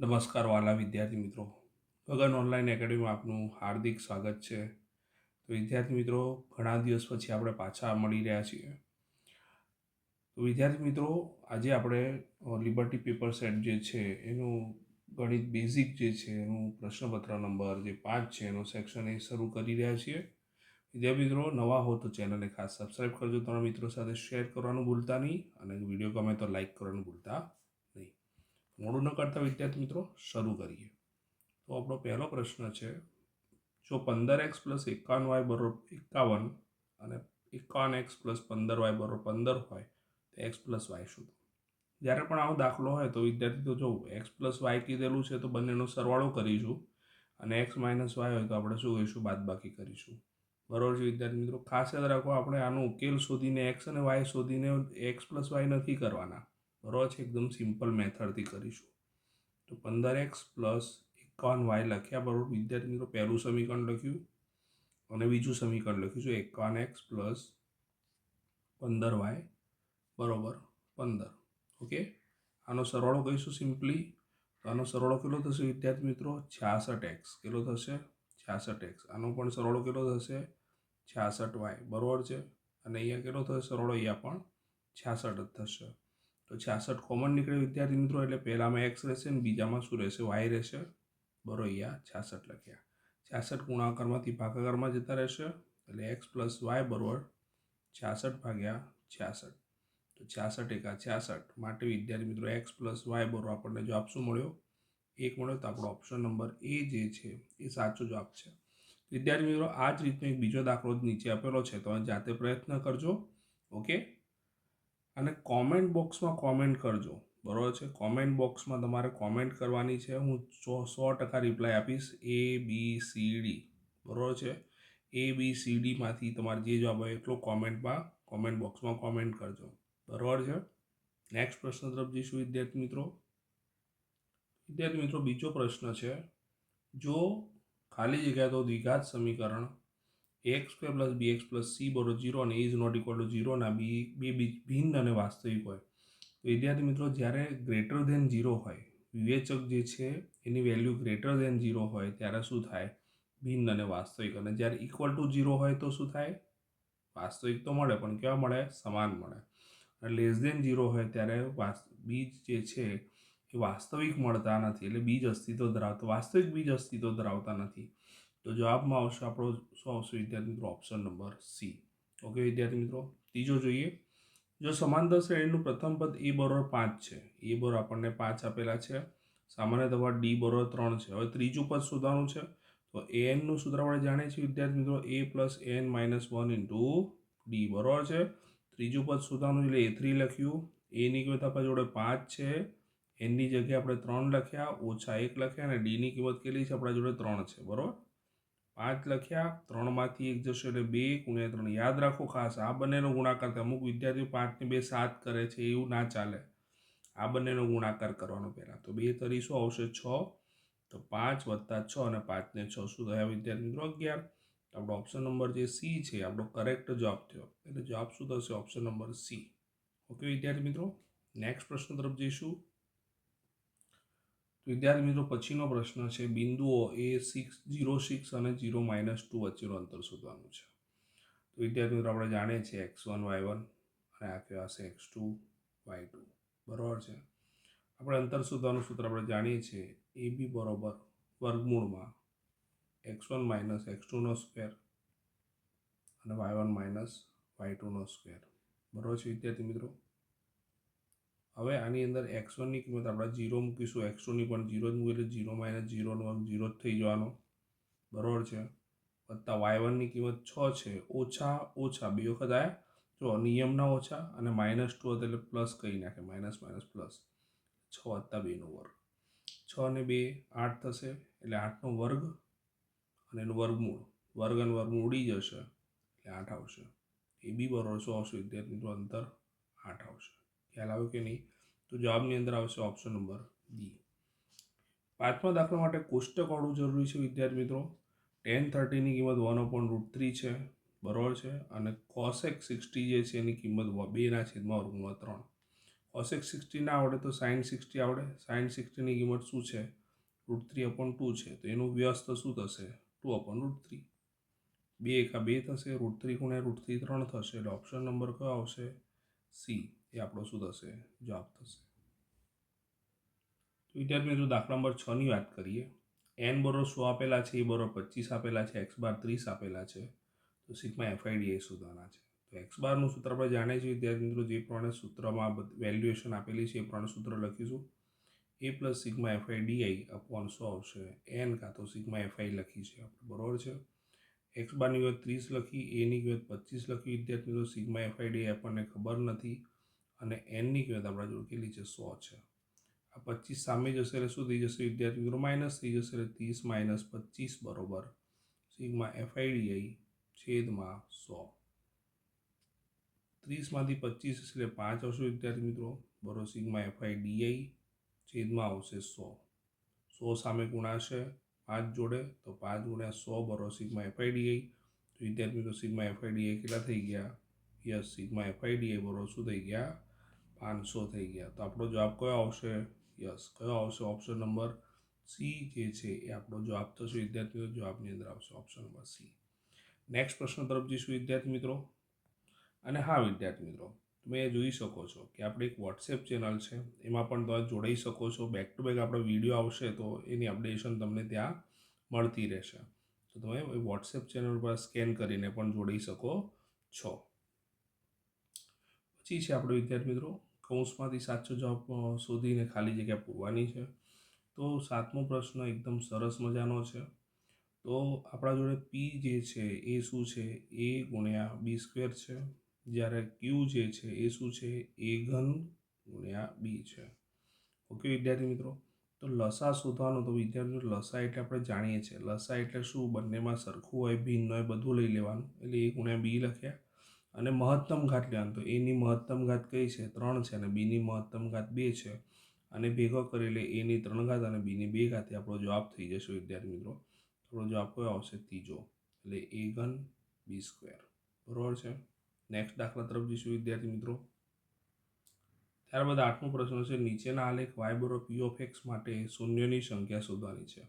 નમસ્કાર વાલા વિદ્યાર્થી મિત્રો, ગગન ઓનલાઈન એકેડમીમાં આપનું હાર્દિક સ્વાગત છે. તો વિદ્યાર્થી મિત્રો, ઘણા દિવસ પછી આપણે પાછા મળી રહ્યા છીએ. તો વિદ્યાર્થી મિત્રો, આજે આપણે લિબર્ટી પેપર સેટ જે છે એનું ગણિત બેઝિક જે છે એનું પ્રશ્નપત્ર નંબર જે 5 છે એનો સેક્શન એ શરૂ કરી રહ્યા છીએ. વિદ્યાર્થી મિત્રો, નવા હો તો ચેનલને ખાસ સબસ્ક્રાઈબ કરજો, તમારા મિત્રો સાથે શેર કરવાનું ભૂલતા નહીં અને વિડીયો ગમે તો લાઈક કરવાનું ભૂલતા નહીં. મોડું ન કરતા વિદ્યાર્થી મિત્રો, શરૂ કરીએ. તો આપણો પહેલો પ્રશ્ન છે, જો 15x + 51y = 51 અને 51x + 15y = 15 હોય તો x + y શોધો. જ્યારે પણ આવો દાખલો હોય તો વિદ્યાર્થી તો જો x + y કીધેલું છે તો બંનેનો સરવાળો કરીશું અને x - y હોય તો આપણે શું કરીશું, બાદબાકી કરીશું. બરાબર છે વિદ્યાર્થી મિત્રો? ખાસ યાદ રાખો, આપણે આનો ઉકેલ શોધીને x અને y શોધીને x + y નથી કરવાના. બરાબર છે? એકદમ સિમ્પલ મેથડથી કરીશું. તો 15x + 51y લખ્યા બરાબર વિદ્યાર્થી મિત્રો? પહેલું સમીકરણ લખ્યું અને બીજું સમીકરણ લખ્યું છે 51x + 15y બરાબર 15. ઓકે, આનો સરવાળો કહીશું સિમ્પલી. તો આનો સરવાળો કેટલો થશે વિદ્યાર્થી મિત્રો? 66x. કેટલો થશે? 66x. આનો પણ સરવાળો કેટલો થશે? 66y. બરાબર છે? અને અહીંયા કેટલો થશે સરવાળો? અહીંયા પણ 66 જ થશે. તો 66 કોમન નીકળે વિદ્યાર્થી મિત્રો, એટલે પહેલામાં x રહેશે ને બીજામાં શું રહેશે? y રહેશે. બરાબર, અહીંયા 66 લખ્યા. 66 ગુણાકારમાંથી ભાગાકારમાં જતા રહેશે એટલે x + y બરાબર 66/66. તો 66 × 66 માટે વિદ્યાર્થી મિત્રો x + y બરાબર આપણને જવાબ શું મળ્યો? 1 મળ્યો. તો આપણો ઓપ્શન નંબર એ જે છે એ સાચો જવાબ છે. વિદ્યાર્થી મિત્રો, આ જ રીતનો એક બીજો દાખલો નીચે આપેલો છે, તમે જાતે પ્રયત્ન કરજો. ઓકે, અને કોમેન્ટ બોક્સમાં કોમેન્ટ કરજો. બરાબર છે? કોમેન્ટ બોક્સમાં તમારે કોમેન્ટ કરવાની છે. હું 100% રિપ્લાય આપીશ. ABCD. બરાબર છે? ABCDમાંથી તમારે જે જવાબ આવે એટલો કોમેન્ટ બોક્સમાં કોમેન્ટ કરજો. બરાબર છે? નેક્સ્ટ પ્રશ્ન તરફ જઈશું વિદ્યાર્થી મિત્રો. બીજો પ્રશ્ન છે, જો ખાલી જગ્યા તો દ્વિઘાત સમીકરણ ax² + bx + c = 0 અને a ≠ 0 ના બે ભિન્ન અને વાસ્તવિક હોય. તો વિદ્યાર્થી મિત્રો, જ્યારે ગ્રેટર ધેન 0 હોય, વિવેચક જે છે એની વેલ્યુ ગ્રેટર ધેન 0 હોય ત્યારે શું થાય? ભિન્ન અને વાસ્તવિક. અને જ્યારે = 0 હોય તો શું થાય? વાસ્તવિક તો મળે પણ કેવા મળે? સમાન મળે. અને લેસ ધેન 0 હોય ત્યારે બીજ જે છે એ વાસ્તવિક મળતા નથી, એટલે વાસ્તવિક બીજ અસ્તિત્વ ધરાવતા નથી. તો જવાબમાં આવશે આપણો શું આવશે વિદ્યાર્થી મિત્રો? Option number C. ઓકે વિદ્યાર્થી મિત્રો, ત્રીજો જોઈએ. જો સમાંતર શ્રેણીનું પ્રથમ પદ a = 5 છે, a બરાબર આપણને 5 આપેલા છે, સામાન્ય તફાવત d = 3 છે. હવે ત્રીજું પદ શોધવાનું છે. તો an નું સૂત્ર આપણે જાણીએ છીએ વિદ્યાર્થી મિત્રો, a + n - 1 × d. બરાબર છે? ત્રીજું પદ શોધવાનું એટલે a3 લખ્યું. a ની કિંમત આપણા જોડે 5 છે, n ની જગ્યાએ આપણે 3 લખ્યા, -1 લખ્યા અને d ની કિંમત કેટલી છે આપણા જોડે? 3 છે. બરાબર, 5 લખ્યા, 3માંથી 1 જશે એટલે 2 × 3. યાદ રાખો ખાસ, આ બંનેનો ગુણાકાર થાય. અમુક વિદ્યાર્થીઓ 5 ને 2 7 કરે છે, એવું ના ચાલે. આ બંનેનો ગુણાકાર કરવાનો પહેલાં. તો 2 તરી શું આવશે? 6. તો 5 + 6 અને 5 ને 6 શું થયા વિદ્યાર્થી મિત્રો? 11. આપણો ઓપ્શન નંબર જે સી છે આપણો કરેક્ટ જવાબ થયો. એટલે જવાબ શું થશે? Option number C. ઓકે વિદ્યાર્થી મિત્રો, નેક્સ્ટ પ્રશ્ન તરફ જઈશું. વિદ્યાર્થી મિત્રો, પછીનો પ્રશ્ન છે, બિંદુઓ a0, 6 અને 0, -2 વચ્ચેનું અંતર શોધવાનું છે. તો વિદ્યાર્થી મિત્રો, આપણે જાણીએ છીએ x1 y1 અને આ કહેવા હશે x2 y2. બરાબર છે? આપણે અંતર શોધવાનું સૂત્ર આપણે જાણીએ છીએ, AB = વર્ગમૂળમાં x1 - x2² અને y1 - y2². બરાબર છે વિદ્યાર્થી મિત્રો? હવે આની અંદર x1 ની કિંમત આપણે 0 મૂકીશું, x2 ની પણ 0 જ મૂકીએ એટલે 0 - 0 નો 0 જ થઈ જવાનો. બરાબર છે? વત્તા y1 ની કિંમત 6 છે, ઓછા બે વખત આવ્યા. જો નિયમના ઓછા અને -2 હતા એટલે પ્લસ કહી નાખે, માઇનસ પ્લસ. 6 + 2 નો વર્ગ. 6 ને 2 8 થશે, એટલે 8 નો વર્ગ અને એનું વર્ગમૂળ. વર્ગ અને વર્ગમૂળ ઉડી જશે એટલે 8 આવશે. AB બરાબર શું આવશે વિદ્યાર્થી મિત્રો? અંતર 8 આવશે. ખ્યાલ આવ્યો કે નહીં? તો જવાબની અંદર આવશે ઓપ્શન નંબર બી. પાંચમા દાખલા માટે કોષ્ટક વાળું જરૂરી છે વિદ્યાર્થી મિત્રો. tan 30 ની કિંમત 1/√3 છે. બરાબર છે? અને cosec 60 જે છે એની કિંમત 2/3. કોસેક 60 ના આવડે તો સાઇન 60 આવડે. સાઇન 60ની કિંમત શું છે? √3/2 છે. તો એનું વ્યસ્ત શું થશે? 2/√3. 2 એકા 2 થશે. √3 ગુણ્યા √3 3 થશે. એટલે ઓપ્શન નંબર કયો આવશે? સી એ આપણો શું થશે? જવાબ થશે. તો વિદ્યાર્થી મિત્રો દાખલા નંબર 6ની વાત કરીએ. n બરોબર 100 આપેલા છે, એ બરોબર 25 આપેલા છે, x બાર 30 આપેલા છે. તો સિગ્મા FID એ શોધવાના છે. તો x બારનું સૂત્ર આપણે જાણીએ છીએ વિદ્યાર્થી મિત્રો, જે પ્રમાણે સૂત્રમાં વેલ્યુએશન આપેલી છે એ પ્રમાણે સૂત્ર લખીશું. a plus sigma FID upon 100 આવશે. n કાં તો સિગ્મા FI લખી છે આપણે, બરોબર છે. x બારની કિંમત 30 લખી, a ની કિંમત 25 લખી વિદ્યાર્થી મિત્રો. સિગ્મા FID આપણને ખબર નથી અને n ની કિંમત આપણા જોડે કેટલી છે? 100 છે. આ 25 સામે જશે એટલે શું થઈ જશે વિદ્યાર્થી મિત્રો? માઇનસ થઈ જશે. એટલે 30 માઇનસ 25 બરોબર સિગ્મા FID છેદમાં 100. 30માંથી 25 એટલે 5 આવશે વિદ્યાર્થી મિત્રો, બરોબર. સિગ્મા FID છેદમાં આવશે 100. 100 સામે ગુણાશે 5 જોડે, તો 5 ગુણ્યા 100 બરોબર સિગ્મા FID. તો વિદ્યાર્થી મિત્રો સિગ્મા FID કેટલા થઈ ગયા? યસ, સિગ્મા FID બરોબર શું થઈ ગયા? 500 થઈ ગયા. તો આપણો જવાબ કયો આવશે? યસ, કયો આવશે? ઓપ્શન નંબર સી જે છે એ આપણો જવાબ થશે વિદ્યાર્થીઓ. જવાબની અંદર આવશે ઓપ્શન નંબર સી. નેક્સ્ટ પ્રશ્ન તરફ જઈશું વિદ્યાર્થી મિત્રો. અને હા વિદ્યાર્થી મિત્રો, તમે જોઈ શકો છો કે આપણી એક વોટ્સએપ ચેનલ છે, એમાં પણ તમે જોડાઈ શકો છો. બેક ટુ બેક આપણો વિડીયો આવશે તો એની અપડેશન તમને ત્યાં મળતી રહેશે. તો તમે વોટ્સએપ ચેનલ પર સ્કેન કરીને પણ જોડાઈ શકો છો. પછી છે આપણે વિદ્યાર્થી મિત્રો, કૌંસમાંથી સાચો જવાબ શોધીને ખાલી જગ્યા પૂરવાની છે. તો 7મો પ્રશ્ન એકદમ સરસ મજાનો છે. તો આપણા જોડે પી જે છે એ શું છે? a ગુણ્યા b² છે. જ્યારે ક્યુ જે છે એ શું છે? a³ ગુણ્યા b છે. ઓકે વિદ્યાર્થી મિત્રો. તો લસા શોધવાનો. તો વિદ્યાર્થી મિત્રો લસા એટલે આપણે જાણીએ છીએ, લસા એટલે શું? બંનેમાં સરખું હોય, ભિન્ન હોય, બધું લઈ લેવાનું. એટલે a ગુણ્યા b લખ્યા. અને મહત્તમ ઘાત લેવાનું. તો એની મહત્તમ ઘાત કઈ છે? 3 છે. અને બીની મહત્તમ ઘાત 2 છે. અને ભેગો કરી એટલે એની 3 ઘાત અને બીની 2 ઘાત. આપણો જવાબ થઈ જશે વિદ્યાર્થી મિત્રો. આપણો જવાબ કયો આવશે? ત્રીજો. એટલે a³ b². બરોબર છે. નેક્સ્ટ દાખલા તરફ જઈશું વિદ્યાર્થી મિત્રો. ત્યારબાદ 8મો પ્રશ્ન છે, નીચેના આલેખ y બરોબર p(x) માટે શૂન્યની સંખ્યા શોધવાની છે.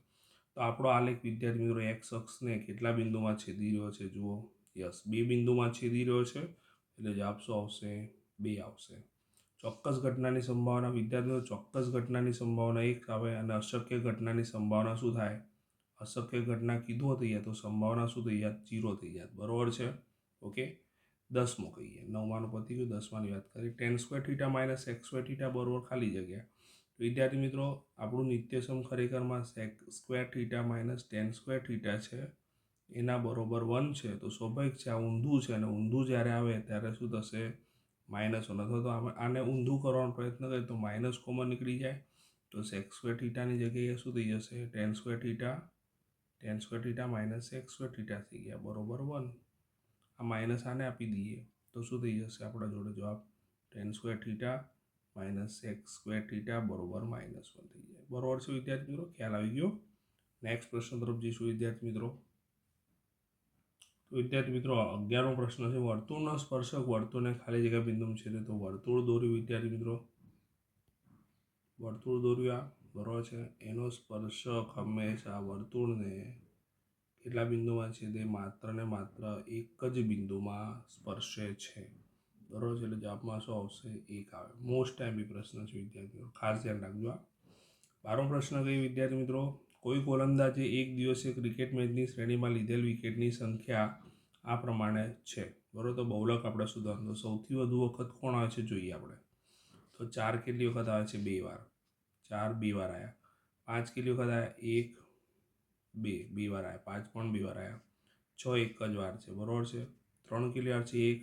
તો આપણો આલેખ વિદ્યાર્થી મિત્રો x અક્ષને કેટલા બિંદુમાં છેદી રહ્યો છે? જુઓ, યસ, 2 બિંદુમાં છેદી રહ્યો છે. એટલે જવાબ શું આવશે? 2 આવશે. ચોક્કસ ઘટનાની સંભાવના વિદ્યાર્થીઓ, ચોક્કસ ઘટનાની સંભાવના 1 આવે અને અશક્ય ઘટનાની સંભાવના શું થાય? અશક્ય ઘટના કીધું હતું તો સંભાવના શું થઈ જાય? 0 થઈ જાય. બરોબર છે. ઓકે. 10મો કહીએ, 9માનું પતી ગયું. 10માની વાત કરીએ. tan² θ - x² બરોબર ખાલી જગ્યા. વિદ્યાર્થી મિત્રો આપણું નિત્યસમ ખરેખરમાં sec² θ - tan² θ છે, એના બરોબર 1 છે. તો સ્વાભાવિક છે આ ઊંધું છે, અને ઊંધું જ્યારે આવે ત્યારે શું થશે? -1. અથવા તો આને ઊંધું કરવાનો પ્રયત્ન કરીએ તો માઇનસ કોમન નીકળી જાય. તો sec² θ ની જગ્યાએ શું થઈ જશે? tan² θ - sec² θ થઈ ગયા, બરોબર 1. આ માઇનસ આને આપી દઈએ તો શું થઈ જશે આપણા જોડે જવાબ? tan² θ - sec² θ બરોબર -1 થઈ જાય. બરોબર છે વિદ્યાર્થી મિત્રો, ખ્યાલ આવી ગયો. નેક્સ્ટ પ્રશ્ન તરફ જઈશું વિદ્યાર્થી મિત્રો. તો વિદ્યાર્થી મિત્રો 11મો પ્રશ્ન છે, વર્તુળનો સ્પર્શક વર્તુળને ખાલી જગ્યા બિંદુમાં છેદે તો વર્તુળ દોર્યું. વિદ્યાર્થી મિત્રો વર્તુળ દોર્યું, આ બરોબર છે. એનો સ્પર્શક હંમેશા વર્તુળને કેટલા બિંદુમાં છેદે? માત્ર ને માત્ર એક જ બિંદુમાં સ્પર્શે છે. બરોબર છે. એટલે જવાબમાં શું આવશે? 1 આવે. મોસ્ટ ટાઈમ પ્રશ્ન છે વિદ્યાર્થી મિત્રો, ખાસ ધ્યાન રાખજો. આ 12મો પ્રશ્ન કઈ વિદ્યાર્થી મિત્રો, કોઈ ગોલંદાજે એક દિવસે ક્રિકેટ મેચની શ્રેણીમાં લીધેલ વિકેટની સંખ્યા આ પ્રમાણે છે. બરોબર. તો બહુલક આપણે શોધવાનું. તો સૌથી વધુ વખત કોણ આવે છે જોઈએ આપણે. તો 4 કેટલી વખત આવે છે? 2 વાર. 4 2 વાર આવ્યા. 5 કેટલી વખત આવ્યા? 1 2 2 વાર આવ્યા. 5 પણ 2 વાર આવ્યા. 6 એક જ વાર છે. બરોબર છે. 3 કેટલી વાર છે? 1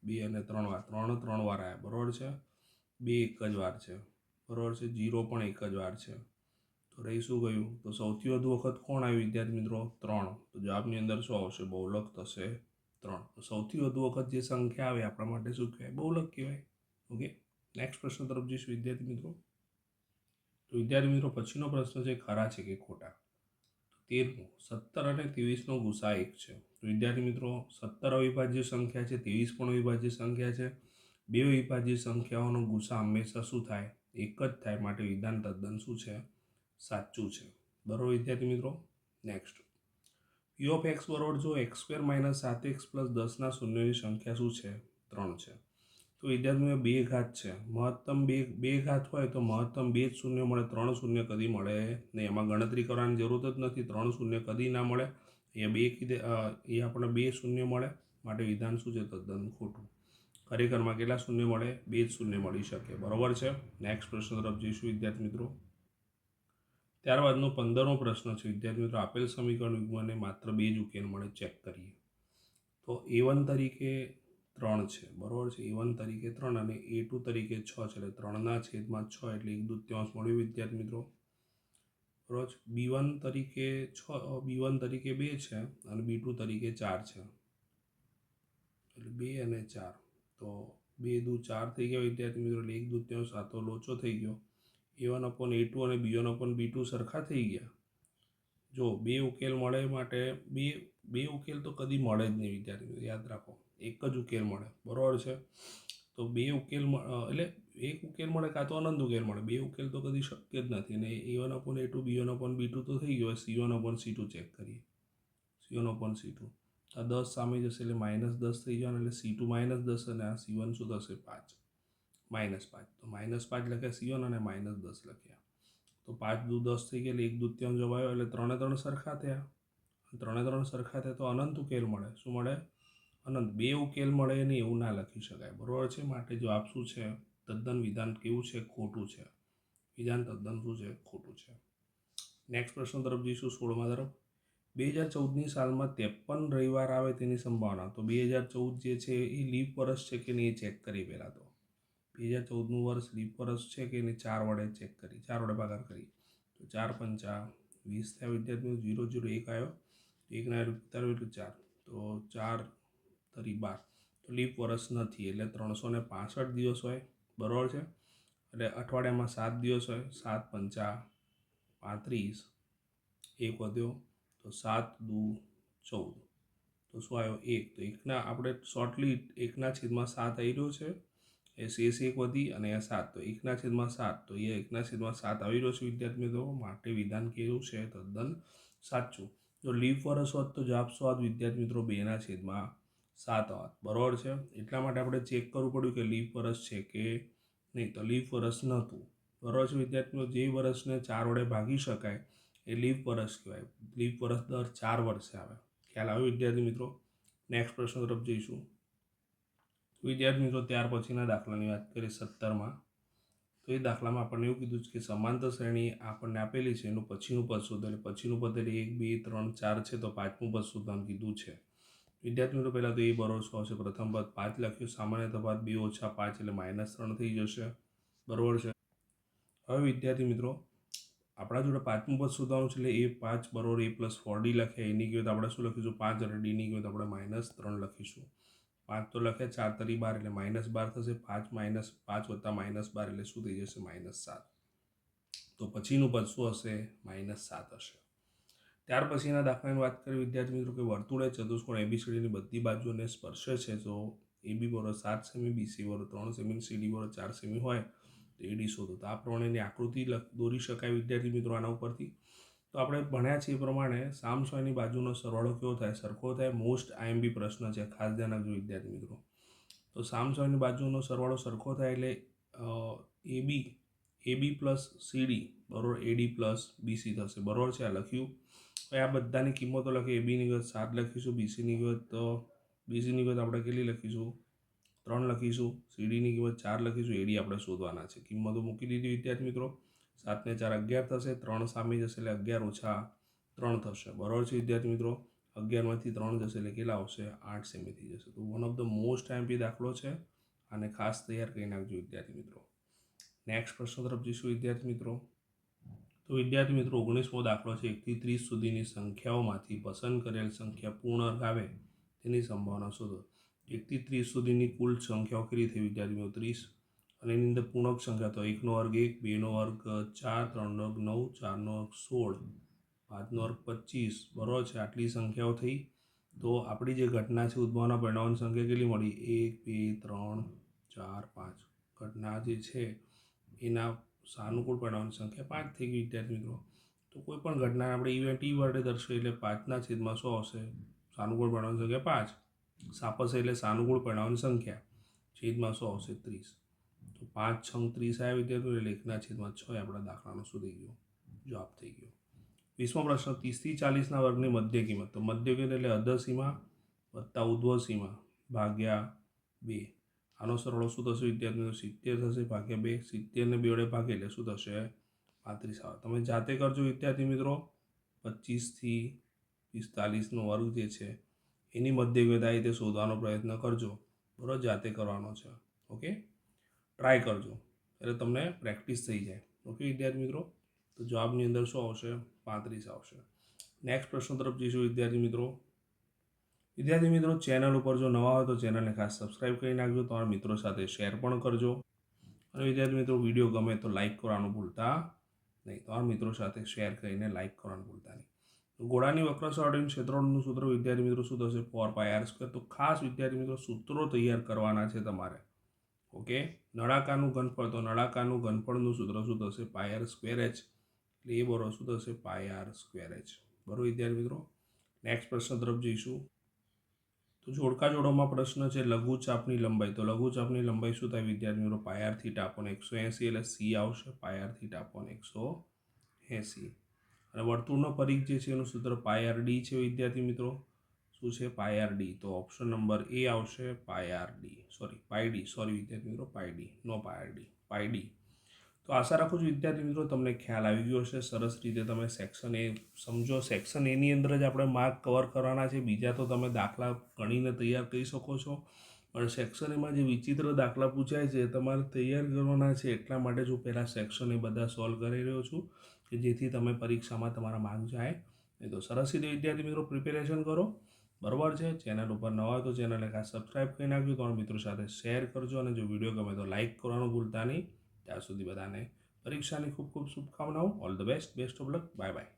2 અને 3 વાર. 3 3 વાર આવ્યા. બરોબર છે. 2 એક જ વાર છે. બરોબર છે. 0 પણ એક જ વાર છે. તો રહી શું ગયું? તો સૌથી વધુ વખત કોણ આવ્યું વિદ્યાર્થી મિત્રો? 3. તો જવાબની અંદર શું આવશે? બહુલક થશે 3. તો સૌથી વધુ વખત જે સંખ્યા આવે આપણા માટે શું કહેવાય? બહુલક કહેવાય. ઓકે. નેક્સ્ટ પ્રશ્ન તરફ જઈશું વિદ્યાર્થી મિત્રો. તો વિદ્યાર્થી મિત્રો પછીનો પ્રશ્ન છે, ખરા છે કે ખોટા? 13મો, 17 અને 23નો ગુસા 1 છે. તો વિદ્યાર્થી મિત્રો 17 અવિભાજ્ય સંખ્યા છે, 23 પણ અવિભાજ્ય સંખ્યા છે. બે વિભાજ્ય સંખ્યાઓનો ગુસા હંમેશા શું થાય? એક જ થાય, માટે વિધાન તદ્દન શું છે? સાચું છે. બરાબર વિદ્યાર્થી મિત્રો. નેક્સ્ટ, પી ઓફ એક્સ બરોબર જો x square minus 7x plus 10ના શૂન્યની સંખ્યા શું છે? 3 છે. તો વિદ્યાર્થી બે ઘાત છે, મહત્તમ બે ઘાત હોય તો મહત્તમ બે જ શૂન્ય મળે, 3 શૂન્ય કદી મળે નહીં. એમાં ગણતરી કરવાની જરૂર જ નથી, 3 શૂન્ય કદી ના મળે. એ આપણને બે શૂન્ય મળે, માટે વિધાન શું છે? તદ્દન ખોટું. ખરેખરમાં કેટલા શૂન્ય મળે? બે જ શૂન્ય મળી શકે. બરોબર છે. નેક્સ્ટ પ્રશ્ન તરફ જઈશું વિદ્યાર્થી મિત્રો. ત્યારબાદનો 15મો પ્રશ્ન છે વિદ્યાર્થી મિત્રો, આપેલ સમીકરણ યુગ્મને માત્ર બે જ ઉકેલ મળે, ચેક કરીએ. તો A1 તરીકે 3 છે, બરાબર છે. A1 તરીકે 3 અને A2 તરીકે 6 છે, એટલે 3/6 એટલે 1/2 મળ્યું વિદ્યાર્થી મિત્રો. બરાબર છે. B1 તરીકે 6, B1 તરીકે 2 છે અને B2 તરીકે 4 છે, એટલે 2 અને 4, તો 2 દુ 4 થઈ ગયા વિદ્યાર્થી મિત્રો, એટલે 1/2 આ તો લોચો થઈ ગયો. A1/A2 અને B1/B2 સરખા થઈ ગયા. જો બે ઉકેલ મળે માટે બે ઉકેલ તો કદી મળે જ નહીં વિદ્યાર્થી મિત્રો, યાદ રાખો. એક જ ઉકેલ મળે, બરાબર છે. તો બે ઉકેલ એટલે એક ઉકેલ મળે કાં તો અનંત ઉકેલ મળે, બે ઉકેલ તો કદી શક્ય જ નથી. અને A1/A2 B1/B2 તો થઈ ગયો. C1/C2 ચેક કરીએ. C1/C2 આ 10 સામે જશે એટલે -10 થઈ જવાનું, એટલે C2 -10 અને આ C1 શું થશે? 5 -5. તો -5 લખ્યા C1 અને -10 લખ્યા. તો 5 દુ 10 થઈ ગયા, એટલે 1/2 જવાબ આવ્યો, એટલે 3 સરખા થયા. 3 સરખા થયા તો અનંત ઉકેલ મળે. શું મળે? અનંત. બે ઉકેલ મળે નહીં એવું ના લખી શકાય, બરાબર છે. માટે જવાબ શું છે? તદ્દન વિધાન કેવું છે? ખોટું છે. વિધાન તદ્દન શું છે? ખોટું છે. નેક્સ્ટ પ્રશ્ન તરફ જઈશું, 16મા તરફ. 2014ની સાલમાં 53 રવિવાર આવે તેની સંભાવના. તો 2014 જે છે એ લીપ વર્ષ છે કે નહીં એ ચેક કરી. પહેલાં તો 2014નું વર્ષ લીપ વર્ષ છે કે નહીં 4 વડે ચેક કરી, 4 વડે ભાગાકાર કરી. તો 4 પંચા 20 થયા વિદ્યાર્થીઓ. 0 0 1 આવ્યો, 1 ના 45 એટલે 4, તો 4 તરી 12. તો લીપ વર્ષ નથી, એટલે 365 દિવસ હોય, બરાબર છે. એટલે અઠવાડિયામાં 7 દિવસ હોય. 7 પંચા 35, 1 વધ્યો તો 7 દુ 14, તો શું આવ્યો? 1. તો એકના આપણે શોર્ટલી 1/7 આવી રહ્યો છે, એ શેષ 1 વધી અને એ 7, તો 1/7, તો એ 1/7 આવી રહ્યો છે વિદ્યાર્થી મિત્રો. માટે વિધાન કેવું છે? તદ્દન સાચું. જો લીપ વર્ષ હોત તો જવાબ શું આવત વિદ્યાર્થી મિત્રો? 2/7 આવત, બરાબર છે. એટલા માટે આપણે ચેક કરવું પડ્યું કે લીપ વર્ષ છે કે નહીં. તો લીપ વર્ષ નહોતું, બરાબર છે વિદ્યાર્થી મિત્રો. જે વર્ષને 4 વડે ભાગી શકાય એ લીપ વર્ષ કહેવાય. લીપ વર્ષ દર 4 વર્ષે આવે. ખ્યાલ આવ્યો વિદ્યાર્થી મિત્રો. નેક્સ્ટ પ્રશ્ન તરફ જઈશું વિદ્યાર્થી મિત્રો. ત્યાર પછીના દાખલાની વાત કરીએ 17માં. તો એ દાખલામાં આપણને એવું કીધું છે કે સમાંતર શ્રેણી આપણને આપેલી છે, એનું પછીનું પદ શોધો. એટલે પછીનું પદ એટલે 1 2 3 4 છે, તો 5મું પદ શોધવાનું કીધું છે વિદ્યાર્થી મિત્રો. પહેલાં તો એ બરોબર 100 છે. પ્રથમ પદ 5 લખ્યું, સામાન્ય તફાવત 2 - 5 એટલે -3 થઈ જશે, બરાબર છે. હવે વિદ્યાર્થી મિત્રો આપણા જોડે 5મું પદ શોધવાનું છે, એટલે A5 બરોબર A+4D લખ્યા. એની કિંમત આપણે શું લખીશું? 5 અને ડીની કિંમત આપણે -3 લખીશું. 5 તો લખ્યા, 4 તરી 12 એટલે -12 થશે. 5 વત્તા -12 એટલે શું થઈ જશે? -7. તો પછીનું પદ શું હશે? -7 હશે. ત્યાર પછીના દાખલાની વાત કરીએ વિદ્યાર્થી મિત્રો કે વર્તુળે ચતુષ્કોણ ABCDની બધી બાજુને સ્પર્શે છે. તો AB બરોબર 7 સેમી, BC બરોબર 3 સેમી, CD બરોબર 4 સેમી હોય તો AD શોધો. તો આ પ્રમાણેની આકૃતિ દોરી શકાય વિદ્યાર્થી મિત્રો આના ઉપરથી. તો આપણે ભણ્યા છીએ એ પ્રમાણે સામસામેની બાજુનો સરવાળો કેવો થાય? સરખો થાય. મોસ્ટ IMP પ્રશ્ન છે, ખાસ ધ્યાન રાખજો વિદ્યાર્થી મિત્રો. તો સામસામેની બાજુનો સરવાળો સરખો થાય એટલે AB પ્લસ CD બરાબર AD પ્લસ BC થશે, બરાબર છે. આ લખ્યું. હવે આ બધાની કિંમતો લખી. ABની કિંમત 7 લખીશું, BCની કિંમત આપણે કેટલી લખીશું? 3 લખીશું. CDની કિંમત 4 લખીશું. AD આપણે શોધવાના છે. કિંમતો મૂકી દીધી વિદ્યાર્થી મિત્રો. 7 ને 4 11 થશે, 3 સામે જશે એટલે 11 - 3 થશે, બરાબર છે વિદ્યાર્થી મિત્રો. 11માંથી 3 જશે એટલે કેટલા આવશે? 8 સેમી થઈ જશે. તો one of the most IMP દાખલો છે, અને ખાસ તૈયાર કરી નાખજો વિદ્યાર્થી મિત્રો. નેક્સ્ટ પ્રશ્ન તરફ જઈશું વિદ્યાર્થી મિત્રો. તો વિદ્યાર્થી મિત્રો 19મો દાખલો છે. 1 થી 30 સુધીની સંખ્યાઓમાંથી પસંદ કરેલ સંખ્યા પૂર્ણાંક આવે તેની સંભાવના શોધો. 1 થી 30 સુધીની કુલ સંખ્યાઓ કેટલી થઈ વિદ્યાર્થી મિત્રો? 30. અને એની અંદર પૂર્ણાંક સંખ્યા તો 1 નો વર્ગ 1, 2 નો વર્ગ 4, 3 નો વર્ગ 9, 4 નો વર્ગ 16, 5 નો વર્ગ 25, બરાબર છે. આટલી સંખ્યાઓ થઈ. તો આપણી જે ઘટના છે ઉદ્ભવના પરિણામોની સંખ્યા કેટલી મળી? 1 2 3 4 5 ઘટના જે છે એના સાનુકૂળ પરિણામની સંખ્યા 5 થઈ ગઈ વિદ્યાર્થી મિત્રો. તો કોઈ પણ ઘટના આપણે ઇવેન્ટ ઈ વડે દર્શાવીએ એટલે 5ના છેદમાં 100 હશે. સાનુકૂળ પરિણામની સંખ્યા 5, સાપસ એટલે સાનુકૂળ પરિણામની સંખ્યા છેદમાં 100 હશે 30. તો 5 6 30 આવ્યા વિદ્યાર્થીઓ એટલે 1ના છેદમાં 6 આપણા દાખલાનો શું થઈ ગયો? જવાબ થઈ ગયો. 20મો પ્રશ્ન 30 થી 40ના વર્ગની મધ્ય કિંમત. તો મધ્ય કિંમત એટલે અધર સીમા વત્તા ઉધ્વ સીમા ભાગ્યા 2. આનો સરવાળો શું થશે વિદ્યાર્થીઓ? 70 થશે ભાગ્યા 2. 70 ને 2 વડે ભાગે એટલે શું થશે? 35 આવે. તમે જાતે કરજો વિદ્યાર્થી મિત્રો. 25 થી 45નો વર્ગ જે છે એની મધ્ય કિંમત આ રીતે શોધવાનો પ્રયત્ન કરજો. બરાબર, જાતે કરવાનો છે. ઓકે, ટ્રાય કરજો એટલે તમને પ્રેક્ટિસ થઈ જાય. ઓકે વિદ્યાર્થી મિત્રો, તો જવાબની અંદર શું આવશે? 35 આવશે. નેક્સ્ટ પ્રશ્ન તરફ જઈશું વિદ્યાર્થી મિત્રો. વિદ્યાર્થી મિત્રો, ચેનલ ઉપર જો નવા હોય તો ચેનલને ખાસ સબસ્ક્રાઈબ કરી નાખજો. તમારા મિત્રો સાથે શેર પણ કરજો. અને વિદ્યાર્થી મિત્રો, વિડીયો ગમે તો લાઇક કરવાનું ભૂલતા નહીં. તમારા મિત્રો સાથે શેર કરીને લાઇક કરવાનું ભૂલતા નહીં. તો ગોળાની વક્રસપાટીનું ક્ષેત્રફળનું સૂત્ર વિદ્યાર્થી મિત્રો શું થશે? 4πr². તો ખાસ વિદ્યાર્થી મિત્રો સૂત્રો તૈયાર કરવાના છે તમારે. ઓકે, નળાકારનું ઘનફળ, તો નળાકારનું ઘનફળનું સૂત્ર શું થશે? πr²h. એટલે એ બરોબર શું થશે? πr²h. બરોબર વિદ્યાર્થી મિત્રો. નેક્સ્ટ પ્રશ્ન તરફ જઈશું. તો જોડકા જોડોમાં પ્રશ્ન છે લઘુચાપની લંબાઈ. તો લઘુચાપની લંબાઈ શું થાય વિદ્યાર્થી મિત્રો? πr θ/180 એટલે c આવશે. πr θ/180. અને વર્તુળનો પરિઘ જે છે એનું સૂત્ર πrd છે વિદ્યાર્થી મિત્રો. શું છે? πrd. તો ઓપ્શન નંબર એ આવશે. πd વિદ્યાર્થી મિત્રો, πd નો πrd. તો આશા રાખું છું વિદ્યાર્થી મિત્રો તમને ખ્યાલ આવી ગયો હશે. સરસ રીતે તમે સેક્શન એ સમજો. સેક્શન એની અંદર જ આપણે માર્ક કવર કરવાના છે. બીજા તો તમે દાખલા ગણીને તૈયાર કરી શકો છો, પણ સેક્શન એમાં જે વિચિત્ર દાખલા પૂછાય છે તમારે તૈયાર કરવાના છે. એટલા માટે જ હું પહેલાં સેક્શન એ બધા સોલ્વ કરી રહ્યો છું કે જેથી તમે પરીક્ષામાં તમારા માર્ક જાય. નહીં તો સરસ રીતે વિદ્યાર્થી મિત્રો પ્રિપેરેશન કરો. બરાબર છે. ચેનલ ઉપર નવા હોય તો ચેનલને ખાસ સબસ્ક્રાઈબ કરી નાખજો. તમારા મિત્રો સાથે શેર કરજો અને જો વિડીયો ગમે તો લાઇક કરવાનું ભૂલતા નહીં. ત્યાં સુધી બધાને પરીક્ષાની ખૂબ ખૂબ શુભકામનાઓ. All the best. Best of luck. Bye bye.